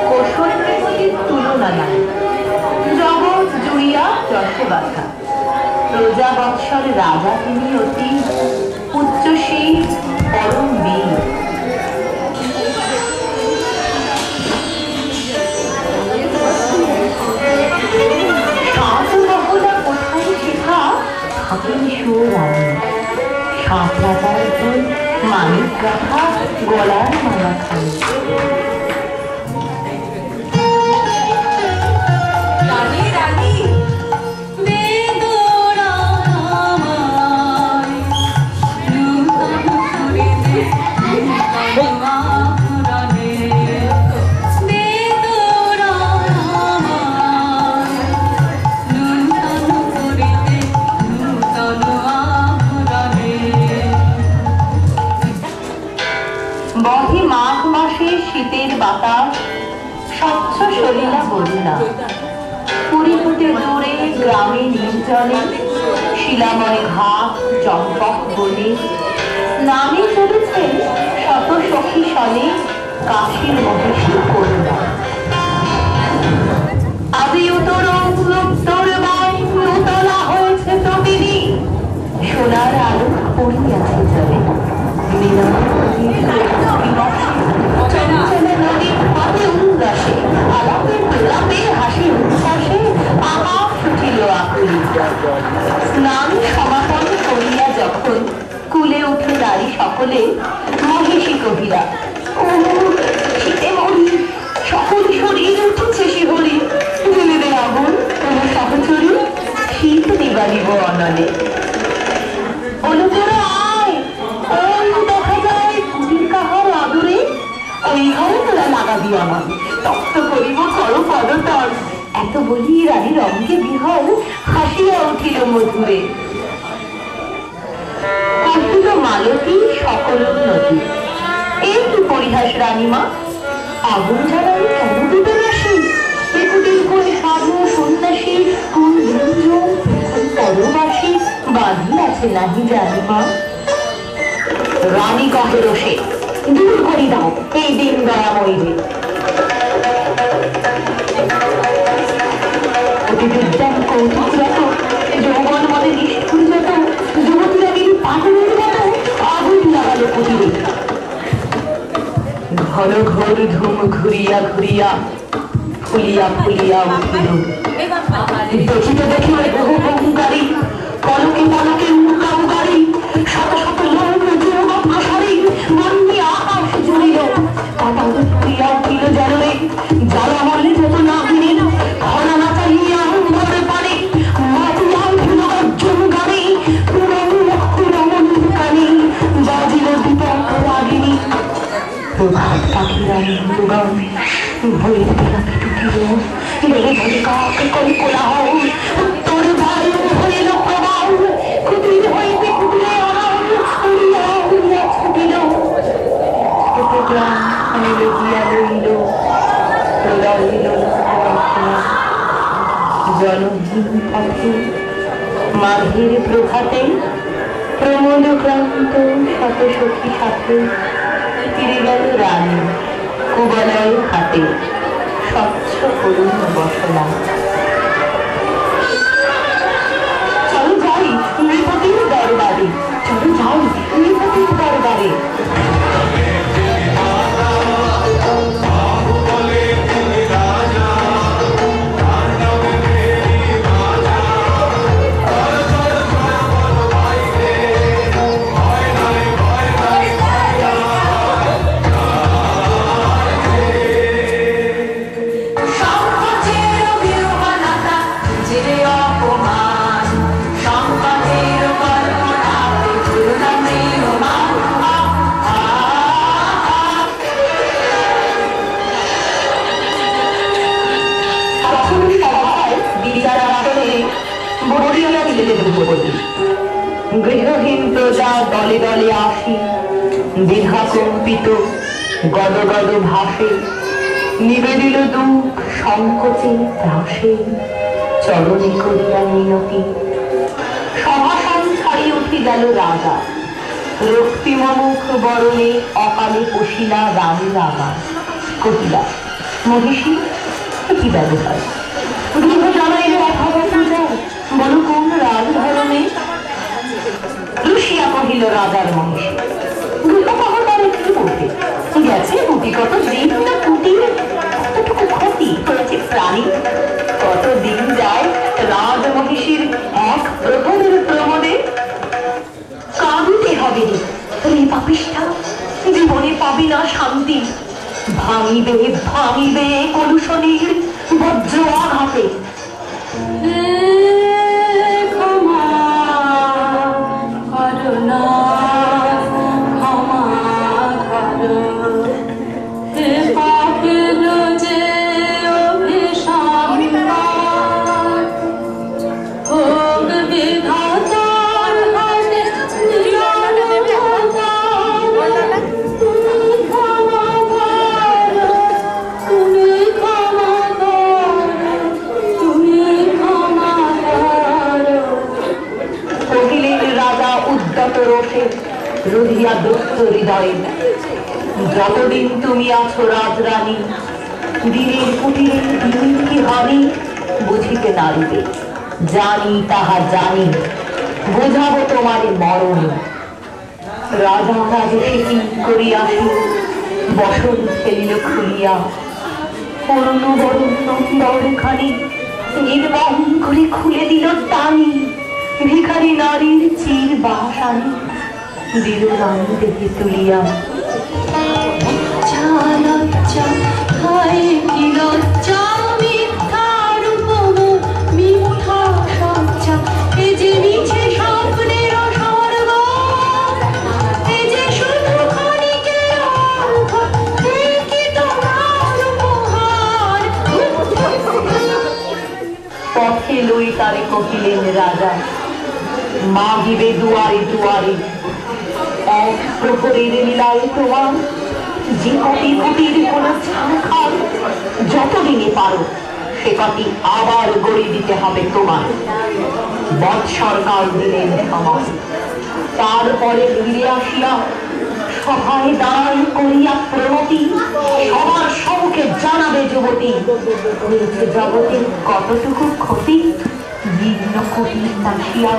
কোশল প্রেমটির তুলনা নাই, জগৎ জুড়িয়া যশে বাধা। প্রজা বৎসর রাজা তিনি অতি উচ্চশীল পরম বীর। কোথায় শেখা থাকেন সুরানি, সাত রাজার মানিক গাথা গলার মালা খান। বহে মাঘ মাসে শীতের বাতাস, স্বচ্ছ সলিলা বলিলা। পুরীপুটে দূরে গ্রামে নির্জনে, শিলাময় ঘাট চম্পক বনে, স্নানে চলেছেন শত সখী সনে কাশীর মহিষী করুণা। আজি উত্তরং উত্তর বাই উতলা হয়েছে প্রতিদিন, সোনার আলো পড়িয়াছে জলে। স্নান সমাপন করিয়া যখন কুলে উঠে দাঁড়ি সকলে, মহিষী কহিলা, ও শীতে মরি, সকল শরীর উঠেছে শিহরি। জ্বেলে দে আগুন কোন সহচরী, শীত নিবারিব অনলে। অনুতরা আয়, ওই দেখা যায় কুটির কাহার আদরে, ওই ঘরে তোরা লাগাবি আমার, তপ্ত করিব কর পদতল। এত বলি রানীর অঙ্গে বিহল হাসিয়া উঠিল মধুরে। কহিল মালতী সকল নদী, এই কি পরিহাস রানীমা, আগুন জ্বালাই কেন দিতে আসি? একুটির করে সাধু সন্ন্যাসী কোন গুঞ্জন পরবাসী বাঁধি আছে নাহি জানিমা। রানী কহে রোষে, দূর করি দাও এই দিন দয়াময়ীরে। অতি বিদ্যান কৌতুকরত, যৌবন মনে নিষ্ঠুর যত, যুবতীরা গিরি পাগলের মতো আগুন লাগালো কুটিরে। ঘন ঘোর ধুম ঘুরিয়া ঘুরিয়া ফুলিয়া ফুলিয়া উঠিল। দেখিতে দেখিলে বহু বহু গাড়ি, পলকে পলকে উড়াও গাড়ি, শত শত লোক যুবক প্রসারী বন্যী আকাশ জুড়িল। কাঁটা ফুরিয়া উঠিল জলে, জ্বালা মলে যত নাগিনী, ঘনা নাচাইয়া উঠে পারে, মাতিয়া উঠিল গর্জন গানে, পুরন রমণ কানে বাজিল দীপক রাগিনী। প্রভাত পাখিরা হিন্দুগান ভয়ের বিলাপে টুকিল, বেড়ে ধরে কাক করি কোলাহল, উত্তর বায়ু হইল প্রবাল, কুটির হইতে কুটিরে আড়াল উড়িয়া উড়িয়া ছুটিল। ছোট গ্রাম খানে গিয়া লইল, রহিল জনহীন পথে। মাঘের প্রভাতে প্রমোদ ক্লান্ত শত সখী সাথে, ফিরে গেল রানী কুবলয় হাতে, স্বচ্ছ করুণ বসনা। চলো যাই নৃপতির দরবারে, চলো যাই নৃপতির দরবারে। গৃহহীন প্রজা দলে দলে আসি, দ্বিধা কম্পিত গদ গদ ভাসে, নিবেদিল দুঃখ সংকোচে ত্রাসে, চরণে করিয়া মিনতি। সভাসন ছাড়ি উঠি গেল রাজা, রক্তিম মুখ বরণে অকালে পশিলা রানী রাগা। কহিলা মহিষী কি ব্যবহার গৃহ জানাইলে বলো কোন রাজ ধরনে রুশিয়া কহিল রাজার মহিষী গৃহপাহতারে কি বলতে গেছে বুটি কত দিন না কুটির কতটুকু ক্ষতি হয়েছে প্রাণী কতদিন যায় রাজ মহিষীর এক প্রহরের প্রমোদে কাঁদিতে হবে রে পাপিষ্ঠা জীবনে পাবি না শান্তি ভাঙিবে ভাঙিবে কলুষণীর বজ্র আঘাতে রুধিয়া দুঃখ হৃদয়ে যতদিন তুমি আছো রাজরানী দিনের কুটিরে দিন কি হানি বুঝিতে নারিবে জানি তাহা জানি বোঝাবো তোমার মরণ রাজা রাজেশে কি করিয়াছি বসন ফেলিল খুলিয়া করুণ বরণ দরখানি নির্মম করে খুলে দিল টানি ভিখারি নারীর চির বাসানি দিল রানী দেখে তুলিয়া পথে লই তারে কহিলেন রাজা মাগিবে দুয়ারে দুয়ারে এক প্রহরের লীলায় তোমার যে কটি কুটির কোন ছাড়খার যতদিনে পারো সে কটি আবার গড়ে দিতে হবে তোমার বৎ সরকার দিলেন আমার তারপরে ফিরে আসিয়া সভায় দাঁড়াই করিয়া প্রণতি সবার সম্মুখে জানাবে যুবতী হয়েছে জগতে কতটুকু ক্ষতি জীর্ণ ক্ষতি নাসিয়া